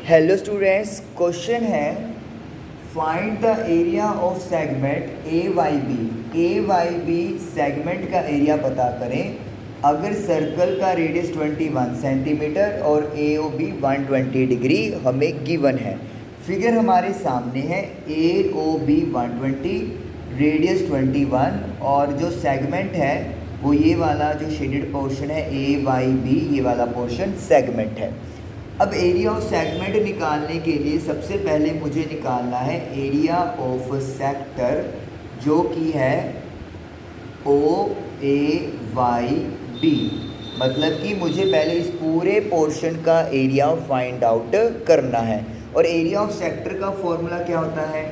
Hello students, question है find the area of segment A Y B segment का area पता करें अगर सर्कल का रेडियस 21 सेंटीमीटर और ए ओ बी 120 डिग्री हमें गिवन है। फिगर हमारे सामने है ए ओ बी 120 रेडियस 21 और जो सेगमेंट है वो ये वाला जो शेडेड पोर्शन है ए वाई बी, ये वाला पोर्शन सेगमेंट है। अब एरिया ऑफ सेगमेंट निकालने के लिए सबसे पहले मुझे निकालना है एरिया ऑफ सेक्टर जो कि है ओ ए वाई बी। मतलब कि मुझे पहले इस पूरे पोर्शन का एरिया फाइंड आउट करना है। और एरिया ऑफ सेक्टर का फॉर्मूला क्या होता है?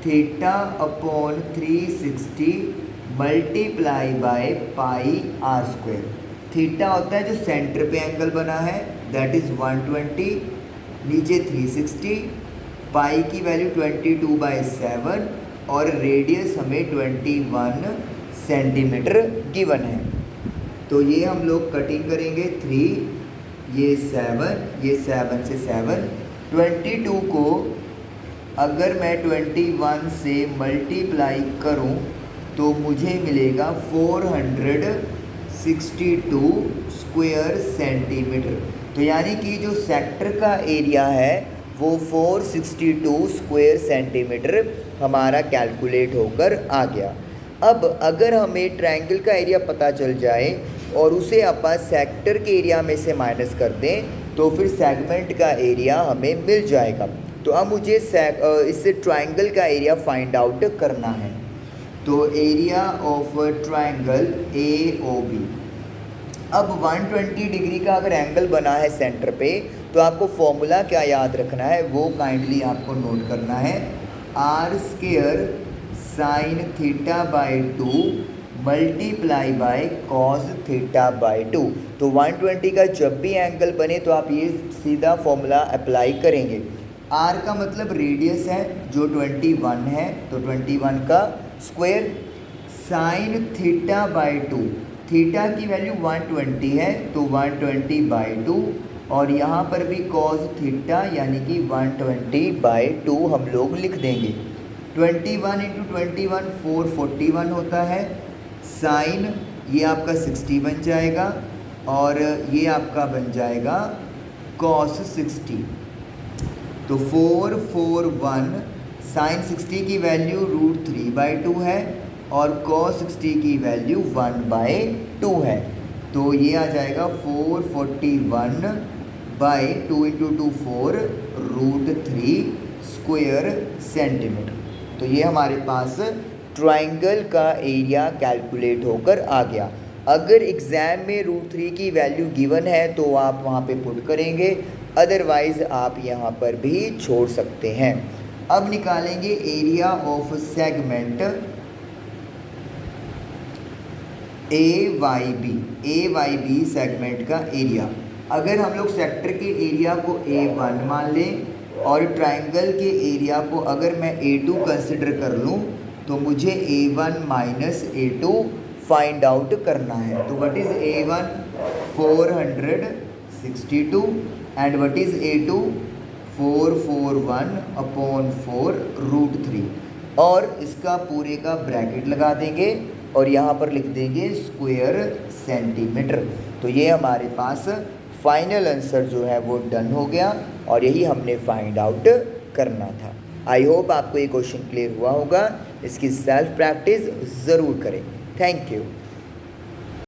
Theta upon 360 multiply by pi R square. Theta होता है जो सेंटर पे एंगल बना है, दैट इज़ 120, नीचे 360, पाई की वैल्यू 22/7 और रेडियस हमें 21 सेंटीमीटर गिवन है। तो ये हम लोग कटिंग करेंगे 3, ये 7, ये 7 से 7, 22 को अगर मैं 21 से मल्टीप्लाई करूं तो मुझे मिलेगा 462 स्क्वायर सेंटीमीटर। तो यानी कि जो सेक्टर का एरिया है वो 462 स्क्वायर सेंटीमीटर हमारा कैलकुलेट होकर आ गया। अब अगर हमें ट्रायंगल का एरिया पता चल जाए और उसे अपन सेक्टर के एरिया में से माइनस कर दें तो फिर सेगमेंट का एरिया हमें मिल जाएगा। तो अब मुझे इस ट्रायंगल का एरिया फाइंड आउट करना है। तो area of triangle A O B, अब 120 डिग्री का अगर एंगल बना है सेंटर पे तो आपको फॉर्मूला क्या याद रखना है वो काइंडली आपको नोट करना है। R square sine theta by 2 multiply by cos theta by 2। तो 120 का जब भी एंगल बने तो आप ये सीधा फॉर्मूला अप्लाई करेंगे। आर का मतलब रेडियस है जो 21 है, तो 21 का square sine theta by 2, theta की वैल्यू 120 है तो 120/2 और यहाँ पर भी कॉस थीटा यानी कि 120/2 हम लोग लिख देंगे। 21 × 21 441 होता है। साइन ये आपका 60 बन जाएगा और ये आपका बन जाएगा कॉस 60। तो 441 साइन 60 की वैल्यू √3/2 है और cos 60 की वैल्यू 1/2 है। तो ये आ जाएगा 441/2 × 2 4 √3 स्क्वायर सेंटीमीटर। तो ये हमारे पास ट्रायंगल का एरिया कैलकुलेट होकर आ गया। अगर एग्ज़ाम में √3 की वैल्यू गिवन है तो आप वहाँ पे पुट करेंगे, अदरवाइज़ आप यहाँ पर भी छोड़ सकते हैं। अब निकालेंगे area of segment A Y B segment का एरिया। अगर हम लोग सेक्टर के एरिया को A1 मान लें और ट्रायंगल के एरिया को अगर मैं A2 कंसिडर कर लूँ तो मुझे A1 minus A2 find out करना है। तो what is A1? 462 and what is A2? 441/4 √3 और इसका पूरे का ब्रैकेट लगा देंगे और यहाँ पर लिख देंगे स्क्वायर सेंटीमीटर। तो ये हमारे पास फाइनल आंसर जो है वो डन हो गया और यही हमने फाइंड आउट करना था। आई होप आपको ये क्वेश्चन क्लियर हुआ होगा। इसकी सेल्फ प्रैक्टिस ज़रूर करें। Thank you.